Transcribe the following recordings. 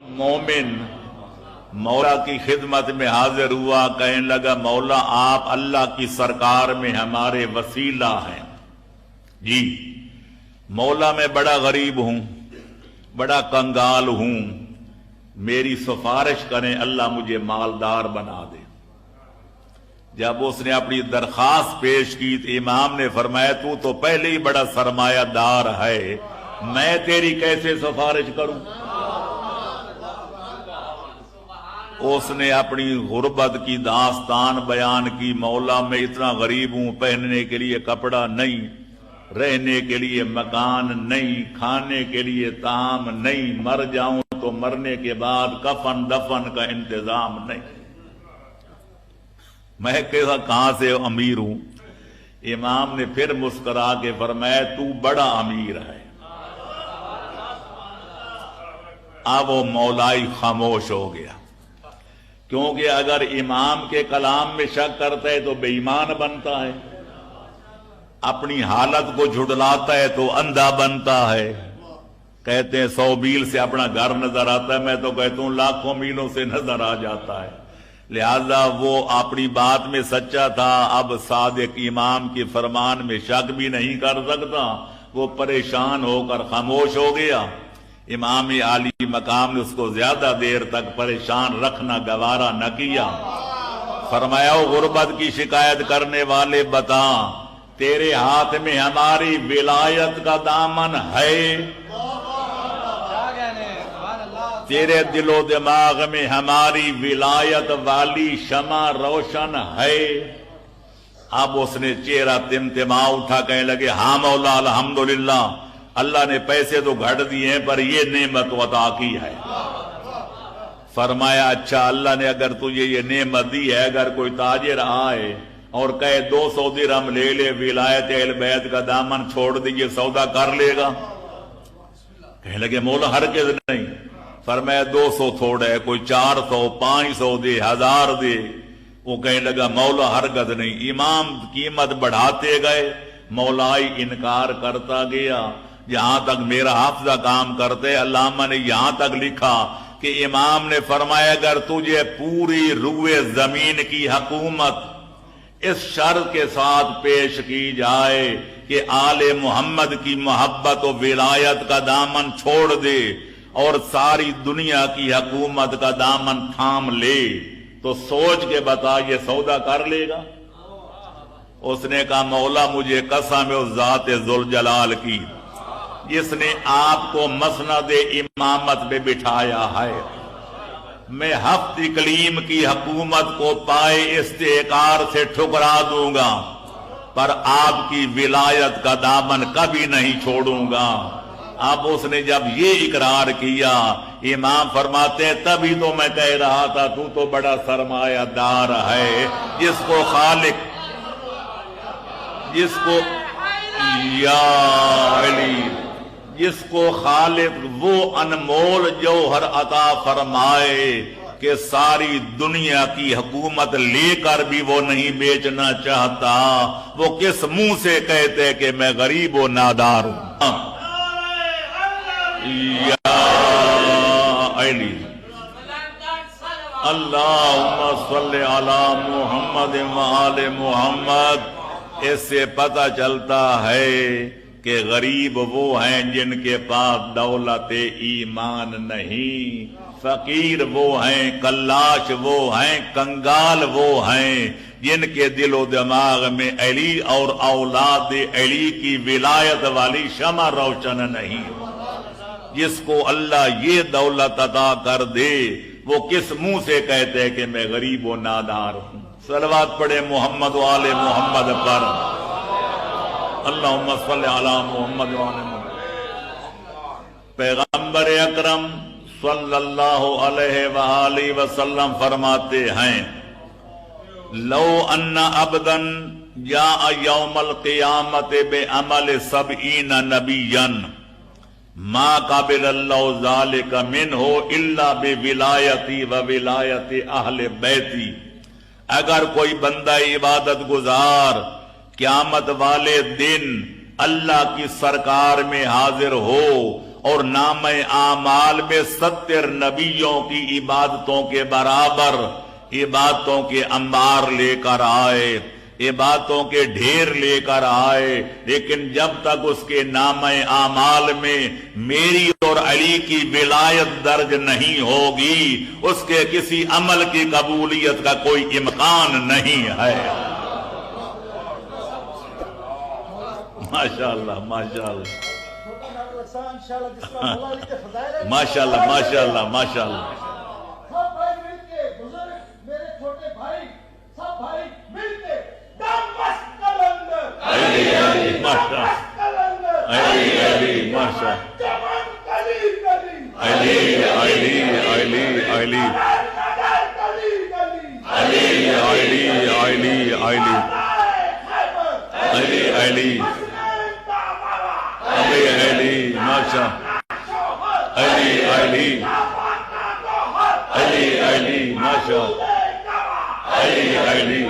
مومن مولا کی خدمت میں حاضر ہوا، کہنے لگا مولا آپ اللہ کی سرکار میں ہمارے وسیلہ ہیں۔ جی مولا میں بڑا غریب ہوں، بڑا کنگال ہوں، میری سفارش کریں اللہ مجھے مالدار بنا دے۔ جب اس نے اپنی درخواست پیش کی تو امام نے فرمایا تو پہلے ہی بڑا سرمایہ دار ہے، میں تیری کیسے سفارش کروں؟ اس نے اپنی غربت کی داستان بیان کی، مولا میں اتنا غریب ہوں، پہننے کے لیے کپڑا نہیں، رہنے کے لیے مکان نہیں، کھانے کے لیے طعام نہیں، مر جاؤں تو مرنے کے بعد کفن دفن کا انتظام نہیں، میں کہاں سے امیر ہوں؟ امام نے پھر مسکرا کے فرمایا تو بڑا امیر ہے۔ اب وہ مولائی خاموش ہو گیا، کیونکہ اگر امام کے کلام میں شک کرتا ہے تو بے ایمان بنتا ہے، اپنی حالت کو جھٹلاتا ہے تو اندھا بنتا ہے۔ کہتے ہیں 100 میل سے اپنا گھر نظر آتا ہے، میں تو کہتا ہوں لاکھوں میلوں سے نظر آ جاتا ہے۔ لہذا وہ اپنی بات میں سچا تھا، اب صادق امام کے فرمان میں شک بھی نہیں کر سکتا، وہ پریشان ہو کر خاموش ہو گیا۔ امام عالی مقام نے اس کو زیادہ دیر تک پریشان رکھنا گوارا نہ کیا، فرمایا غربت کی شکایت کرنے والے بتا تیرے ہاتھ میں ہماری ولایت کا دامن ہے، تیرے دل و دماغ میں ہماری ولایت والی شمع روشن ہے۔ اب اس نے چہرہ تمتما اٹھا، کہنے لگے ہاں مولا الحمدللہ، اللہ نے پیسے تو گھٹ دیے ہیں پر یہ نعمت عطا کی ہے۔ فرمایا اچھا اللہ نے اگر تجھے یہ نعمت دی ہے، اگر کوئی تاجر آئے اور کہے 200 درہم لے لے ولایت اہل بیت کا دامن چھوڑ دیجئے، سودا کر لے گا؟ کہنے لگے مولا ہرگز نہیں۔ فرمایا 200 تھوڑا ہے، کوئی 400 500 دے، 1000 دے۔ وہ کہنے لگا مولا ہرگز نہیں۔ امام قیمت بڑھاتے گئے، مولائی انکار کرتا گیا، یہاں تک میرا حافظہ کام کرتے علامہ نے یہاں تک لکھا کہ امام نے فرمایا اگر تجھے پوری روئے زمین کی حکومت اس شرط کے ساتھ پیش کی جائے کہ آل محمد کی محبت و ولایت کا دامن چھوڑ دے اور ساری دنیا کی حکومت کا دامن تھام لے، تو سوچ کے بتا یہ سودا کر لے گا؟ اس نے کہا مولا مجھے قسم ہے ذات ذوالجلال کی، جس نے آپ کو مسند امامت پہ بٹھایا ہے، میں ہفت اقلیم کی حکومت کو پائے استحقار سے ٹھکرا دوں گا، پر آپ کی ولایت کا دامن کبھی نہیں چھوڑوں گا۔ اب اس نے جب یہ اقرار کیا، امام فرماتے ہیں تبھی تو میں کہہ رہا تھا تو بڑا سرمایہ دار ہے، جس کو خالق، جس کو یا علی، جس کو خالق وہ انمول جوہر عطا فرمائے کہ ساری دنیا کی حکومت لے کر بھی وہ نہیں بیچنا چاہتا، وہ کس منہ سے کہتے کہ میں غریب و نادار ہوں؟ یا علی اللہم صلی علی محمد وآل محمد۔ اس سے پتہ چلتا ہے کہ غریب وہ ہیں جن کے پاس دولت ایمان نہیں، فقیر وہ ہیں، کلاش وہ ہیں، کنگال وہ ہیں جن کے دل و دماغ میں علی اور اولاد علی کی ولایت والی شمع روشن نہیں۔ جس کو اللہ یہ دولت عطا کر دے وہ کس منہ سے کہتے ہیں کہ میں غریب و نادار ہوں؟ صلوات پڑھے محمد و آل محمد پر، اللہم صلی علی محمد و آل محمد۔ پیغمبر اکرم صلی اللہ علیہ وآلہ وسلم فرماتے ہیں لو ان عبدا جاء یوم القیامت بعمل 70 نبیا ما قابل اللہ ذالک منہ الا بولایتی و ولایت اہل بیتی۔ اگر کوئی بندہ عبادت گزار قیامت والے دن اللہ کی سرکار میں حاضر ہو اور نام اعمال میں 70 نبیوں کی عبادتوں کے برابر عبادتوں کے انبار لے کر آئے، عبادتوں کے ڈھیر لے کر آئے، لیکن جب تک اس کے نام اعمال میں میری اور علی کی ولایت درج نہیں ہوگی، اس کے کسی عمل کی قبولیت کا کوئی امکان نہیں ہے۔ ماشاءاللہ ماشاءاللہ ماشاءاللہ ماشاءاللہ ماشاءاللہ۔ سب بھائی مل کے، بزرگ میرے چھوٹے بھائی، سب بھائی مل کے دمشق قلندر، علی علی ماشاءاللہ، علی علی ماشاءاللہ، علی علی علی علی علی علی علی علی علی علی ماشاء علی علی علی علی ماشاء علی علی علی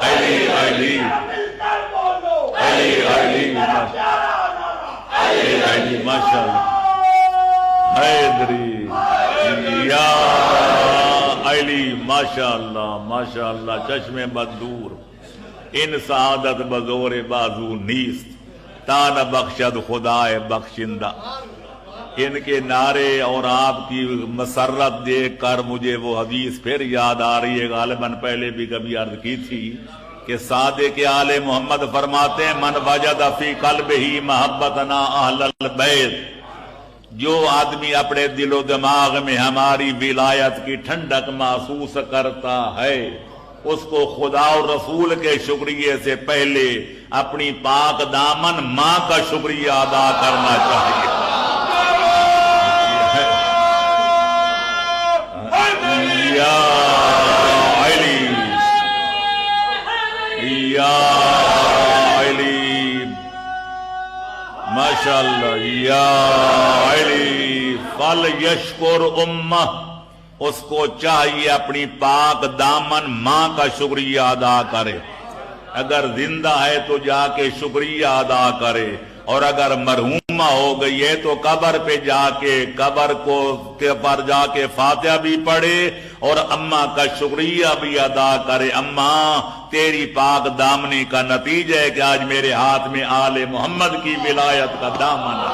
علی علی علی علی علی ماشاء حیدری یا علی ماشاء اللہ ماشاء اللہ۔ چشم بدور ان سعادت بزور بازو نیست، تان بخشد خدائے بخشندہ۔ ان کے نعرے اور آپ کی مسرت دیکھ کر مجھے وہ حدیث پھر یاد آ رہی ہے، غالباً پہلے بھی کبھی عرض کی تھی کہ صادق آل محمد فرماتے ہیں من وجد فی قلبہ محبتنا اہل البیت، جو آدمی اپنے دل و دماغ میں ہماری ولایت کی ٹھنڈک محسوس کرتا ہے، اس کو خدا اور رسول کے شکریہ سے پہلے اپنی پاک دامن ماں کا شکریہ ادا کرنا چاہیے۔ یا علی یا علی ماشاءاللہ یا علی فلیشکر امہ، اس کو چاہیے اپنی پاک دامن ماں کا شکریہ ادا کرے، اگر زندہ ہے تو جا کے شکریہ ادا کرے، اور اگر مرحومہ ہو گئی ہے تو قبر پہ جا کے قبر کو پر جا کے فاتحہ بھی پڑھے اور اماں کا شکریہ بھی ادا کرے۔ اماں تیری پاک دامنی کا نتیجہ ہے کہ آج میرے ہاتھ میں آل محمد کی ولایت کا دامن ہے۔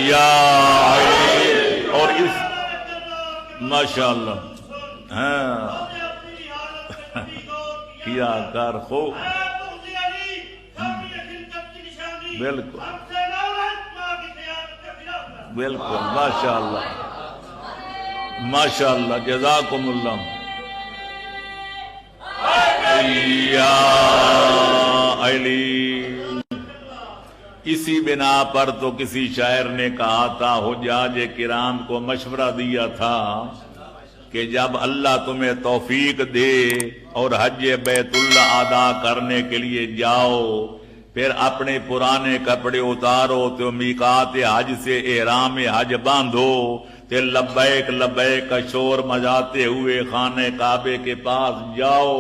یا اور اس ماشاءاللہ ہاں کیا کر خوب بالکل بالکل ماشاءاللہ ماشاءاللہ جزاکم اللہ۔ یا علی اسی بنا پر تو کسی شاعر نے کہا تھا، حجاج کرام کو مشورہ دیا تھا کہ جب اللہ تمہیں توفیق دے اور حج بیت اللہ ادا کرنے کے لیے جاؤ، پھر اپنے پرانے کپڑے اتارو تو میقات حج سے احرام حج باندھو، تو لبیک لبیک کا شور مجاتے ہوئے خانہ کعبے کے پاس جاؤ،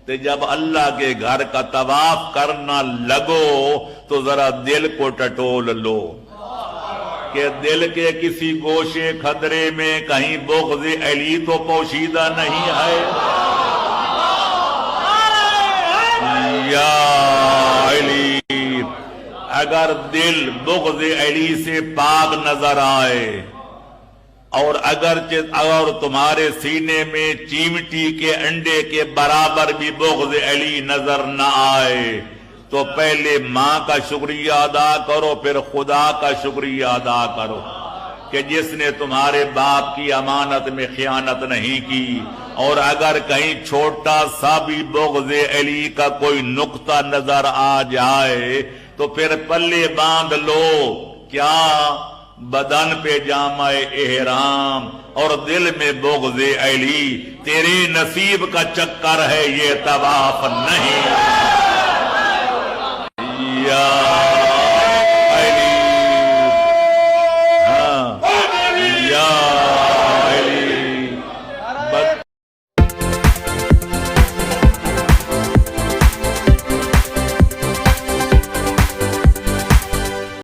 تو جب اللہ کے گھر کا طواف کرنا لگو تو ذرا دل کو ٹٹول لو کہ دل کے کسی گوشے خدرے میں کہیں بغض علی تو پوشیدہ نہیں ہے۔ یا علی اگر دل بغض علی سے پاک نظر آئے، اور اگر تمہارے سینے میں چیمٹی کے انڈے کے برابر بھی بغض علی نظر نہ آئے، تو پہلے ماں کا شکریہ ادا کرو، پھر خدا کا شکریہ ادا کرو کہ جس نے تمہارے باپ کی امانت میں خیانت نہیں کی، اور اگر کہیں چھوٹا سا بھی بغض علی کا کوئی نقطہ نظر آ جائے تو پھر پلے باندھ لو، کیا بدن پہ جامع احرام اور دل میں بغض علی، تیرے نصیب کا چکر ہے یہ طواف نہیں۔ یا